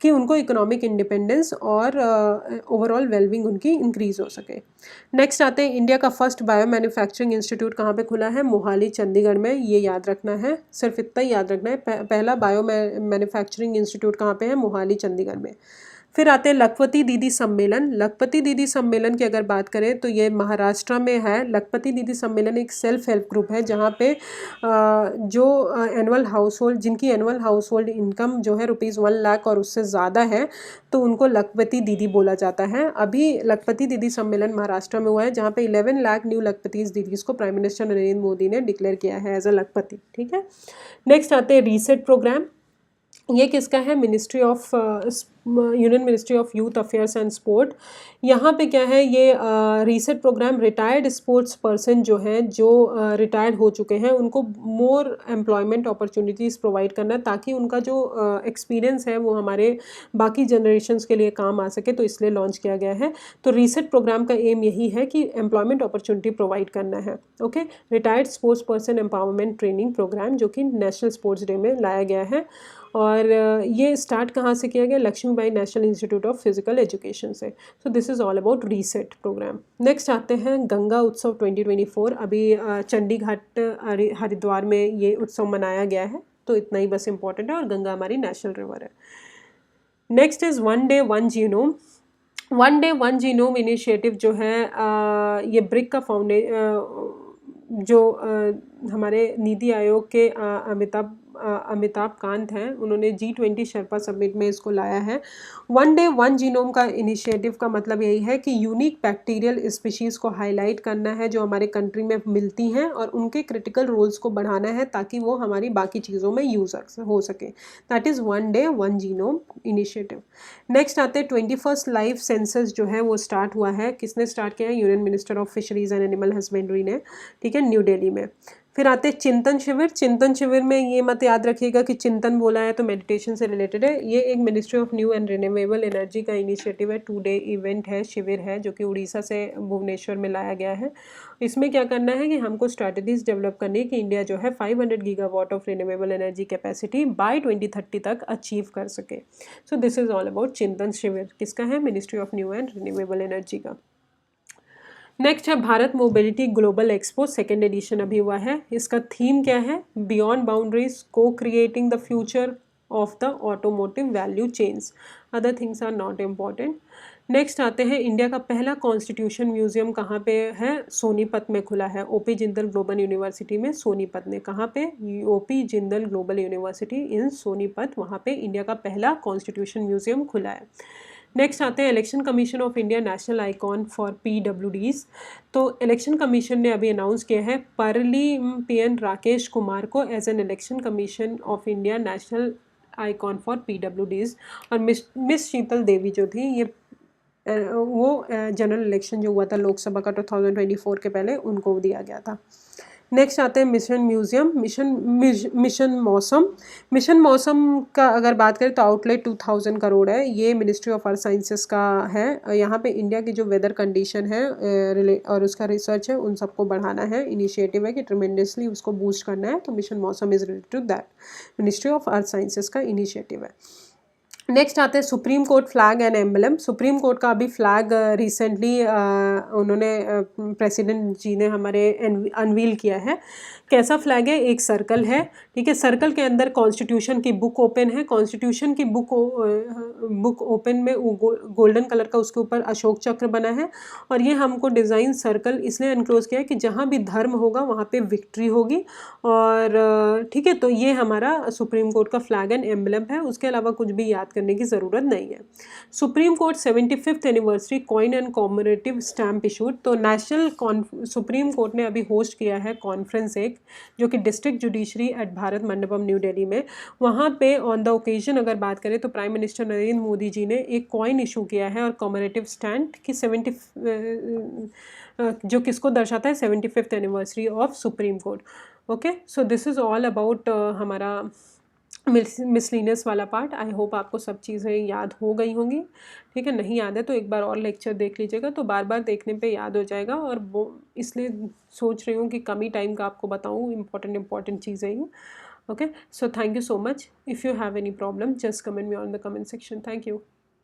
कि उनको इकोनॉमिक इंडिपेंडेंस और ओवरऑल वेलबींग उनकी इंक्रीज़ हो सके। नेक्स्ट आते हैं इंडिया का फर्स्ट बायो मैन्युफैक्चरिंग इंस्टीट्यूट कहाँ पे खुला है, मोहाली चंडीगढ़ में। ये याद रखना है, सिर्फ इतना ही याद रखना है, पहला बायो मैन्युफैक्चरिंग इंस्टीट्यूट कहाँ पे है, मोहाली चंडीगढ़ में। फिर आते हैं लखपति दीदी सम्मेलन। लखपति दीदी सम्मेलन की अगर बात करें तो ये महाराष्ट्र में है। लखपति दीदी सम्मेलन एक सेल्फ हेल्प ग्रुप है जहाँ पे जो एनुअल हाउस होल्ड, जिनकी एनुअल हाउस होल्ड इनकम जो है ₹1 लाख और उससे ज़्यादा है, तो उनको लखपति दीदी बोला जाता है। अभी लखपति दीदी सम्मेलन महाराष्ट्र में हुआ है जहाँ पे 11 लाख न्यू लखपति दीदीज को प्राइम मिनिस्टर नरेंद्र मोदी ने डिक्लेयर किया है एज अ लखपति। ठीक है, नेक्स्ट आते हैं रीसेट प्रोग्राम। ये किसका है? Ministry of union ministry of youth affairs and sport. यहाँ पे क्या है, ये reset programme retired sports person जो हैं, जो रिटायर्ड हो चुके हैं, उनको मोर एम्प्लॉयमेंट अपॉर्चुनिटीज़ प्रोवाइड करना है ताकि उनका जो एक्सपीरियंस है वो हमारे बाकी जनरेशन्स के लिए काम आ सके, तो इसलिए लॉन्च किया गया है। तो रीसेट प्रोग्राम का एम यही है कि एम्प्लॉयमेंट अपॉर्चुनिटी प्रोवाइड करना है। Okay, retired sports person empowerment training programme जो कि नेशनल स्पोर्ट्स डे में लाया गया है। और ये स्टार्ट कहाँ से किया गया? Lakshmibai national institute of physical education से। So this is all about reset programme. Next आते हैं गंगा उत्सव 2024। अभी चंडीघाट हरिद्वार में ये उत्सव मनाया गया है, तो इतना ही बस इम्पॉर्टेंट है, और गंगा हमारी नेशनल रिवर है। Next is one day one genome. One day one genome initiative जो है ये ब्रिक का जो हमारे नीति आयोग के अमिताभ कांत हैं, उन्होंने G20 शर्पा समिट में इसको लाया है। वन डे वन जीनोम का इनिशिएटिव का मतलब यही है कि यूनिक बैक्टीरियल स्पीशीज़ को हाईलाइट करना है जो हमारे कंट्री में मिलती हैं, और उनके क्रिटिकल रोल्स को बढ़ाना है ताकि वो हमारी बाकी चीज़ों में यूज़ हो सके। That is one day one genome initiative. Next आते हैं 21st लाइफ सेंसस जो है वो स्टार्ट हुआ है। किसने स्टार्ट किया है? Union minister of fisheries and animal husbandry ने। ठीक है, न्यू दिल्ली में। फिर आते हैं चिंतन शिविर। चिंतन शिविर में ये मत याद रखिएगा कि चिंतन बोला है तो मेडिटेशन से रिलेटेड है। ये एक ministry of new and renewable energy का इनिशिएटिव है। 2 डे इवेंट है, शिविर है, जो कि उड़ीसा से भुवनेश्वर में लाया गया है। इसमें क्या करना है कि हमको स्ट्रैटेजीज डेवलप करनी है कि इंडिया जो है 500 gigawatt of renewable energy capacity by 2030 तक अचीव कर सके। So this is all about Chintan Shivir. किसका है? Ministry of new and renewable energy का। नेक्स्ट है Bharat mobility global expo, second edition अभी हुआ है। इसका थीम क्या है? Beyond boundaries, co creating the future of the automotive value chains, other things are not important. Next आते हैं इंडिया का पहला कॉन्स्टिट्यूशन म्यूजियम कहाँ पे है? सोनीपत में खुला है। ओपी जिंदल ग्लोबल यूनिवर्सिटी में, सोनीपत में। कहाँ पे? ओपी जिंदल ग्लोबल यूनिवर्सिटी इन सोनीपत, वहाँ पे इंडिया का पहला कॉन्स्टिट्यूशन म्यूजियम खुला है। नेक्स्ट आते हैं election commission of India national icon for PWDs। तो इलेक्शन कमीशन ने अभी अनाउंस किया है परलिपियन राकेश कुमार को as an election commission of India national icon for PWDs। और मिस शीतल देवी जो थी, ये वो जनरल इलेक्शन जो हुआ था लोकसभा का 2024 के पहले, उनको दिया गया था। नेक्स्ट आते हैं मिशन म्यूजियम। मिशन मौसम। मिशन मौसम का अगर बात करें तो आउटलेट 2000 करोड़ है। ये मिनिस्ट्री ऑफ अर्थ साइंसेस का है। यहाँ पे इंडिया की जो वेदर कंडीशन है और उसका रिसर्च है, उन सबको बढ़ाना है। इनिशिएटिव है कि ट्रिमेंडसली उसको बूस्ट करना है, तो mission Mausam is related to that. Ministry of earth sciences का इनिशिएटिव है। नेक्स्ट आते हैं supreme court flag and emblem. Supreme court का अभी फ्लैग रिसेंटली उन्होंने प्रेसिडेंट जी ने हमारे अनवील किया है। कैसा फ्लैग है? एक सर्कल है, ठीक है। सर्कल के अंदर कॉन्स्टिट्यूशन की बुक ओपन है। कॉन्स्टिट्यूशन की बुक ओपन में गोल्डन कलर का उसके ऊपर अशोक चक्र बना है। और ये हमको डिज़ाइन सर्कल इसलिए एनक्लोज किया है कि जहाँ भी धर्म होगा वहाँ पे विक्ट्री होगी। और ठीक है, तो ये हमारा सुप्रीम कोर्ट का फ्लैग एंड एम्बलम है। उसके अलावा कुछ भी याद करने की ज़रूरत नहीं है। Supreme court 75th anniversary coin and commemorative stamp issued. तो सुप्रीम कोर्ट ने अभी होस्ट किया है कॉन्फ्रेंस एक, जो कि district judiciary at Bharat Mandapam new Delhi में। वहाँ पे ऑन द ओकेजन अगर बात करें तो प्राइम मिनिस्टर नरेंद्र मोदी जी ने एक कॉइन इशू किया है और कॉमरेटिव स्टैम्प की जो किसको दर्शाता है? 75th anniversary of supreme court. Okay, so this is all about हमारा मिसलिनियस वाला पार्ट। आई होप आपको सब चीज़ें याद हो गई होंगी। ठीक है, नहीं याद है तो एक बार और लेक्चर देख लीजिएगा, तो बार बार देखने पे याद हो जाएगा। और वो इसलिए सोच रही हूँ कि कम ही टाइम का आपको बताऊँ, इंपॉर्टेंट चीज़ें ही। Okay, so thank you so much. If you have any problem just comment me on the comment section. Thank you.